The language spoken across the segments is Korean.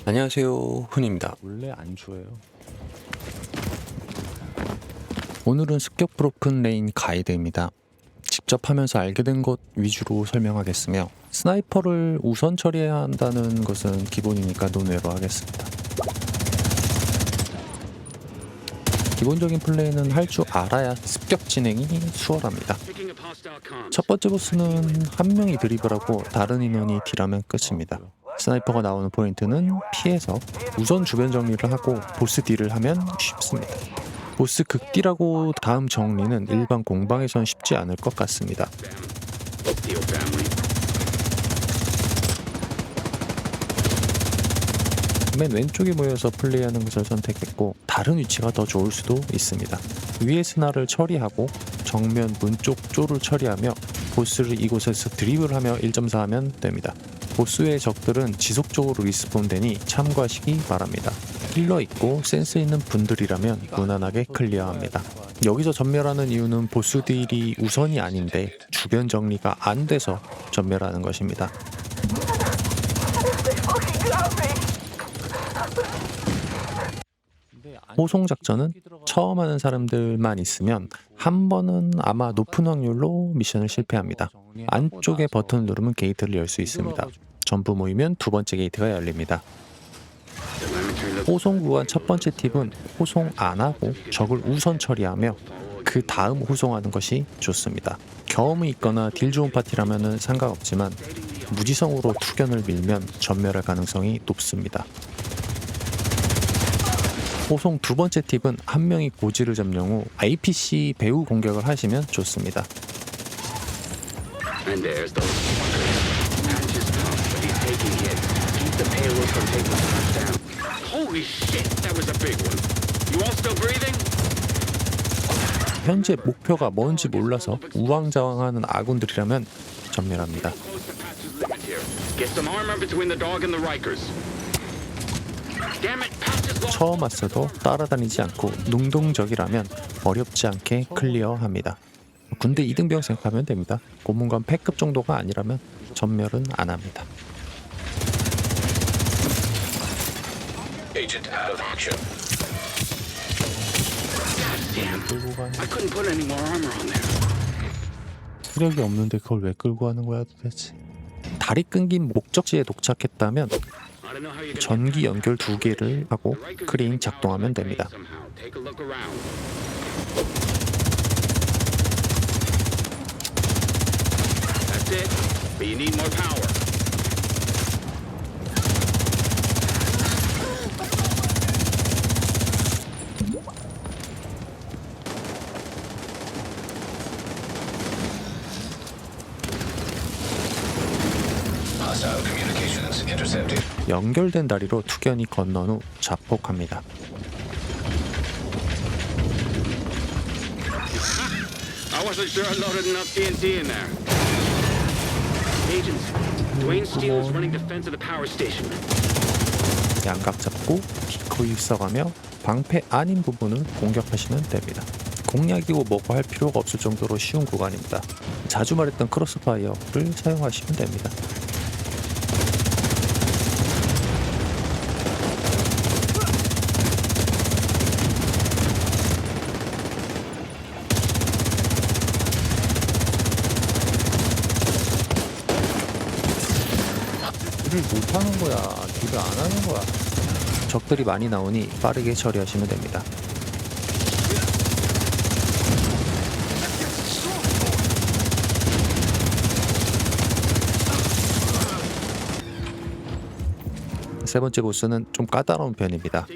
안녕하세요, 훈입니다. 원래 안 줘요. 오늘은 습격 브로큰 레인 가이드입니다. 직접 하면서 알게 된 것 위주로 설명하겠으며 스나이퍼를 우선 처리해야 한다는 것은 기본이니까 논외로 하겠습니다. 기본적인 플레이는 할 줄 알아야 습격 진행이 수월합니다. 첫 번째 보스는 한 명이 드리블하고 다른 인원이 딜하면 끝입니다. 스나이퍼가 나오는 포인트는 피해서 우선 주변 정리를 하고 보스 딜을 하면 쉽습니다. 보스 극딜하고 다음 정리는 일반 공방에선 쉽지 않을 것 같습니다. 맨 왼쪽에 모여서 플레이하는 것을 선택했고 다른 위치가 더 좋을 수도 있습니다. 위에 스나를 처리하고 정면 문 쪽 쪼를 처리하며 보스를 이곳에서 드리블하며 1.4 하면 됩니다. 보스의 적들은 지속적으로 리스폰되니 참고하시기 바랍니다. 힐러 있고 센스 있는 분들이라면 무난하게 클리어합니다. 여기서 전멸하는 이유는 보스 딜이 우선이 아닌데 주변 정리가 안 돼서 전멸하는 것입니다. 호송 작전은 처음 하는 사람들만 있으면 한 번은 아마 높은 확률로 미션을 실패합니다. 안쪽에 버튼을 누르면 게이트를 열 수 있습니다. 전부 모이면 두 번째 게이트가 열립니다. 호송 구간 첫 번째 팁은 호송 안 하고 적을 우선 처리하며 그 다음 호송하는 것이 좋습니다. 경험이 있거나 딜 좋은 파티라면 상관없지만 무지성으로 투견을 밀면 전멸할 가능성이 높습니다. 호송 두 번째 팁은 한 명이 고지를 점령 후 APC 배후 공격을 하시면 좋습니다. 현재 목표가 뭔지 몰라서 우왕좌왕하는 아군들이라면 전멸합니다. 처음 왔어도 따라다니지 않고 능동적이라면 어렵지 않게 클리어합니다. 군대 2등병 생각하면 됩니다. 고문관 패급 정도가 아니라면 전멸은 안 합니다. 끌고 가는 체력이 없는데 그걸 왜 끌고 가는 거야 도대체. 다리 끊긴 목적지에 도착했다면 전기 연결 2개를 하고 크레인 작동하면 됩니다. 연결된 다리로 투견이 건넌 후 자폭합니다. 양각 잡고 디코이 써가며 방패 아닌 부분을 공격하시면 됩니다. 공략이고 뭐고 할 필요가 없을 정도로 쉬운 구간입니다. 자주 말했던 크로스파이어를 사용하시면 됩니다. 딜을 못하는 거야. 딜을 안 하는 거야. 적들이 많이 나오니 빠르게 처리하시면 됩니다. 세 번째 보스는 좀 까다로운 편입니다.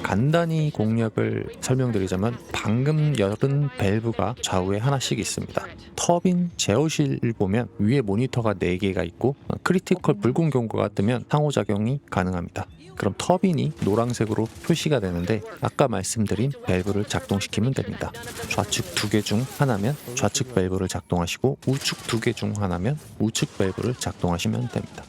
간단히 공략을 설명드리자면 방금 열은 밸브가 좌우에 하나씩 있습니다. 터빈 제어실을 보면 위에 모니터가 4개가 있고 크리티컬 붉은 경고가 뜨면 상호작용이 가능합니다. 그럼 터빈이 노란색으로 표시가 되는데 아까 말씀드린 밸브를 작동시키면 됩니다. 좌측 2개 중 하나면 좌측 밸브를 작동하시고 우측 2개 중 하나면 우측 밸브를 작동하시면 됩니다.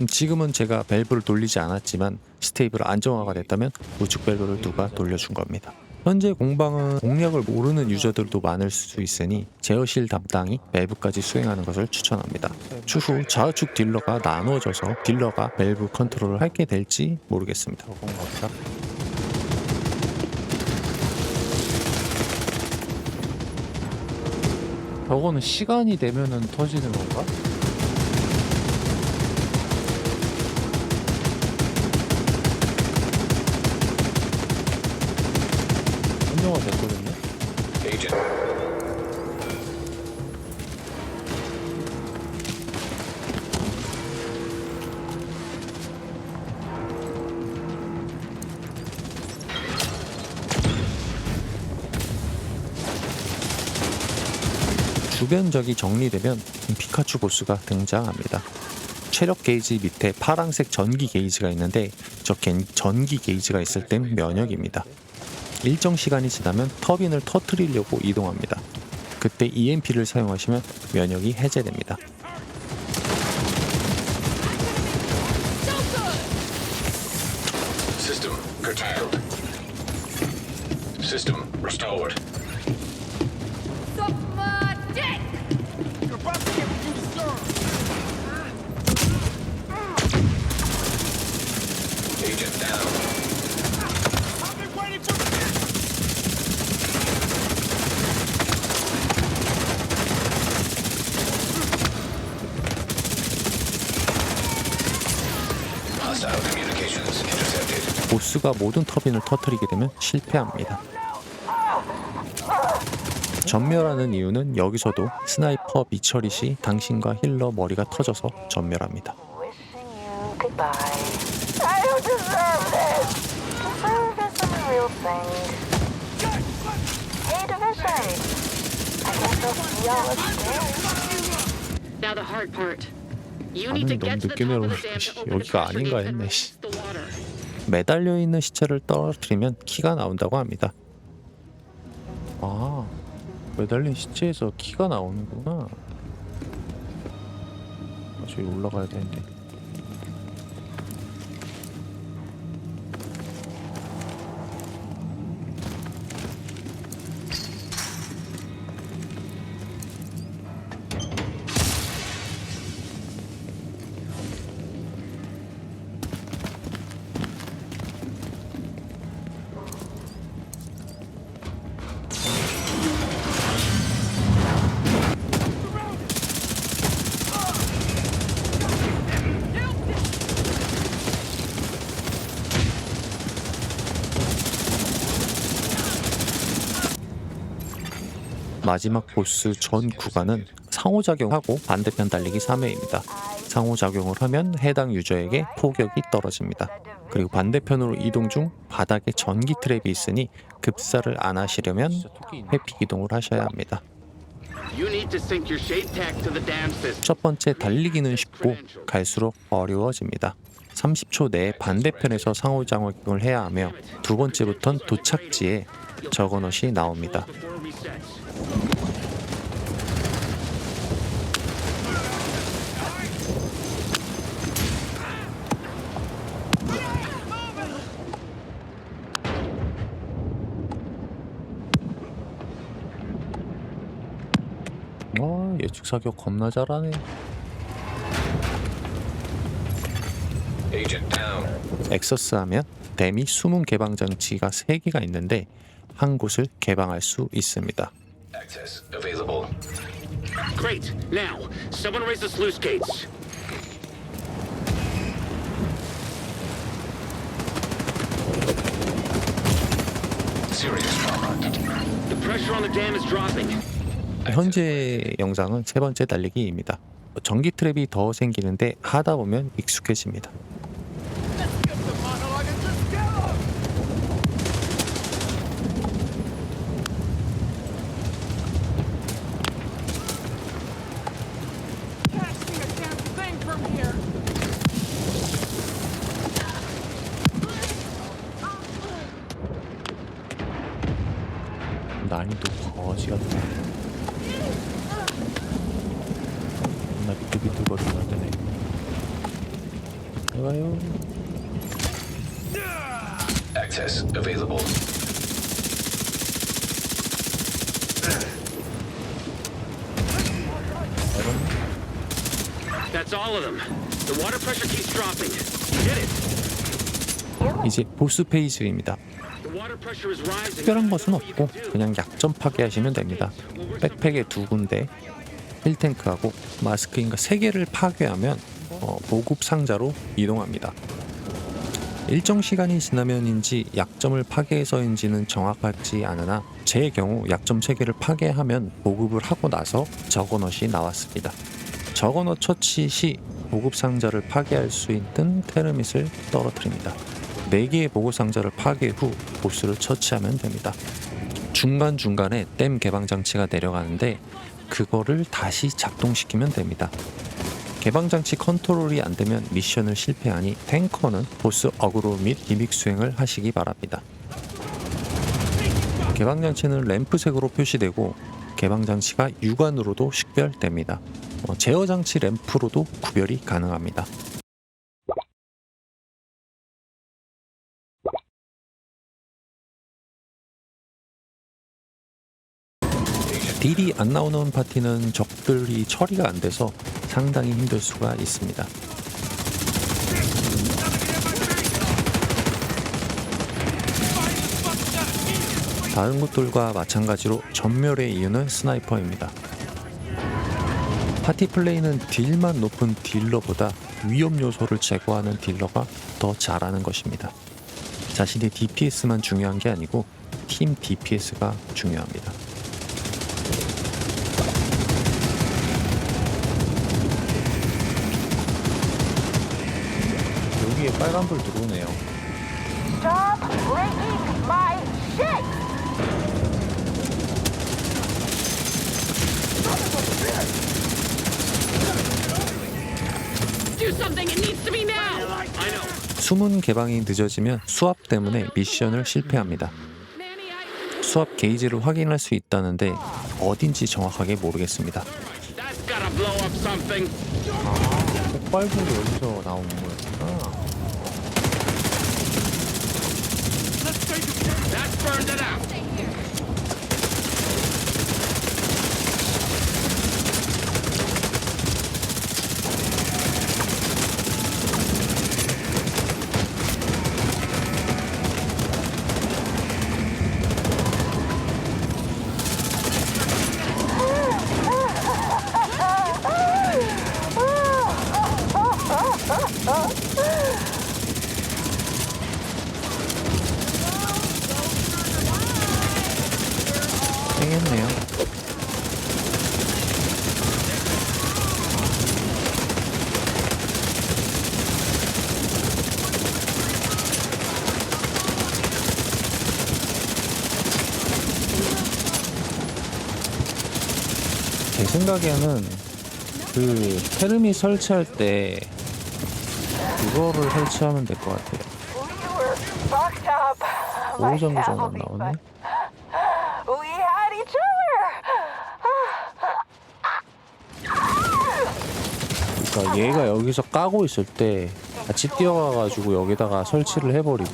지금은 제가 밸브를 돌리지 않았지만 스테이블 안정화가 됐다면 우측 밸브를 누가 돌려준 겁니다. 현재 공방은 공략을 모르는 유저들도 많을 수 있으니 제어실 담당이 밸브까지 수행하는 것을 추천합니다. 추후 좌우측 딜러가 나누어져서 딜러가 밸브 컨트롤을 하게 될지 모르겠습니다. 저거는 시간이 되면은 터지는 건가? 설명가 됐거든요. 주변적이 정리되면 피카츄 보스가 등장합니다. 체력 게이지 밑에 파란색 전기 게이지가 있는데 저 전기 게이지가 있을 땐 면역입니다. 일정 시간이 지나면 터빈을 터뜨리려고 이동합니다. 그때 EMP를 사용하시면 면역이 해제됩니다. System curtailed. System restored. Suck my dick! You're about to get what you deserve! Agent down. I've been waiting for this! Hostile communications intercepted. 보스가 모든 터빈을 터뜨리게 되면 실패합니다. 전멸하는 이유는 여기서도 스나이퍼 미처리 시 당신과 힐러 머리가 터져서 전멸합니다. Wishing you goodbye. I don't deserve this. Deserve is a real thing. Hey, Division. I guess I'll see y'all upstairs. Now the hard part. You 아니, need to 너무 get to the 늦게 top of the 내려오네. dam 씨, to open the 여기가 pressure 아닌가 gate and 했네, 씨. release the water. 매달려 있는 시체를 떨어뜨리면 키가 나온다고 합니다. 아, 매달린 시체에서 키가 나오는구나. 저기 올라가야 되는데. 마지막 보스 전 구간은 상호작용하고 반대편 달리기 3회입니다. 상호작용을 하면 해당 유저에게 포격이 떨어집니다. 그리고 반대편으로 이동 중 바닥에 전기 트랩이 있으니 급사를 안 하시려면 회피 기동을 하셔야 합니다. You need to sync your shade tech to the dam system. 첫 번째 달리기는 쉽고 갈수록 어려워집니다. 30초 내에 반대편에서 상호작용을 해야 하며 두 번째부턴 도착지에 저거넛이 나옵니다. Before it resets. 와, 예측 사격 겁나 잘하네. Agent down. 엑서스 하면 댐이 숨은 개방 장치가 3개가 있는데 한 곳을 개방할 수 있습니다. Access available. Great. Now, someone raise the sluice gates. Serious trauma. The pressure on the dam is dropping. 현재 영상은 세 번째 달리기입니다. 전기 트랩이 더 생기는데 하다 보면 익숙해집니다. Let's get the monologue and just get up! Can't see a damn thing from here! 난이도 거지 같네. 나 비틀비틀거리고 하더네. 해봐요. Access available. That's all of them. The water pressure keeps dropping. You did it. 이제 보스 페이지입니다. The water pressure is rising. 특별한 것은 없고 그냥 약점 파괴하시면 됩니다. 백팩에 2군데, 힐탱크하고 마스크인가 3개를 파괴하면 보급 상자로 이동합니다. 일정 시간이 지나면인지 약점을 파괴해서인지는 정확하지 않으나 제 경우 약점 3개를 파괴하면 보급을 하고 나서 저거넛이 나왔습니다. 저거넛 처치 시 보급 상자를 파괴할 수 있는 테르밋을 떨어뜨립니다. 4개의 보급 상자를 파괴 후 보스를 처치하면 됩니다. 중간중간에 댐 개방 장치가 내려가는데 그거를 다시 작동시키면 됩니다. 개방 장치 컨트롤이 안되면 미션을 실패하니 탱커는 보스 어그로 및 기믹 수행을 하시기 바랍니다. 개방 장치는 램프색으로 표시되고 개방 장치가 육안으로도 식별됩니다. 제어 장치 램프로도 구별이 가능합니다. 딜이 안 나오는 파티는 적들이 처리가 안 돼서 상당히 힘들 수가 있습니다. 다른 곳들과 마찬가지로 전멸의 이유는 스나이퍼입니다. 파티 플레이는 딜만 높은 딜러보다 위험 요소를 제거하는 딜러가 더 잘하는 것입니다. 자신의 DPS만 중요한 게 아니고 팀 DPS가 중요합니다. 여기에 빨간불 들어오네요. Stop breaking my shit! Do something. It needs to be now. I know. 숨은 개방이 늦어지면 수압 때문에 미션을 실패합니다. Manny, I... 수압 게이지를 확인할 수 있다는데 어딘지 정확하게 모르겠습니다. That's gotta blow up something. 폭발물이 여기서 나오는 거였구나. That's burned it out. 생겼네요. 제 생각에는 그 테르밋 설치할 때 그거를 설치하면 될 것 같아요. We were fucked up. My 오전부전 안 family, 나오네. but we had each other. 그러니까 얘가 여기서 까고 있을 때 같이 뛰어가가지고 여기다가 설치를 해버리고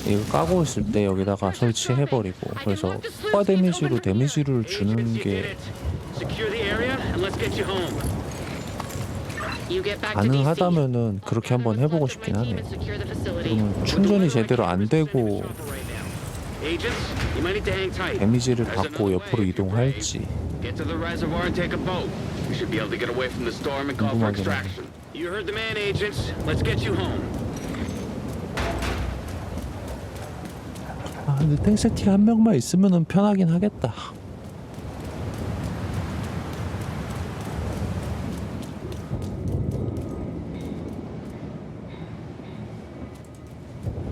얘가 까고 있을 때 여기다가 설치해버리고 그래서 폭발 데미지로 데미지를 주는 게 Secure the area and let's get you home. You get back to DC. 가능하다면은 그렇게 한번 해보고 싶긴 하네요. Secure the facility. 그러면 충전이 제대로 안 되고 Agents, you might need to hang tight. 데미지를 받고 옆으로 이동할지 Get to the reservoir and take a boat. We should be able to get away from the storm and call for 궁금하긴 하네. extraction. You heard the man, agents. Let's get you home. 아 근데 탱세티 한 명만 있으면은 편하긴 하겠다.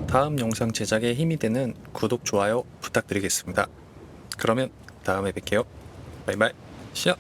다음 영상 제작에 힘이 되는 구독, 좋아요 부탁드리겠습니다. 그러면 다음에 뵐게요. 바이바이. 시작.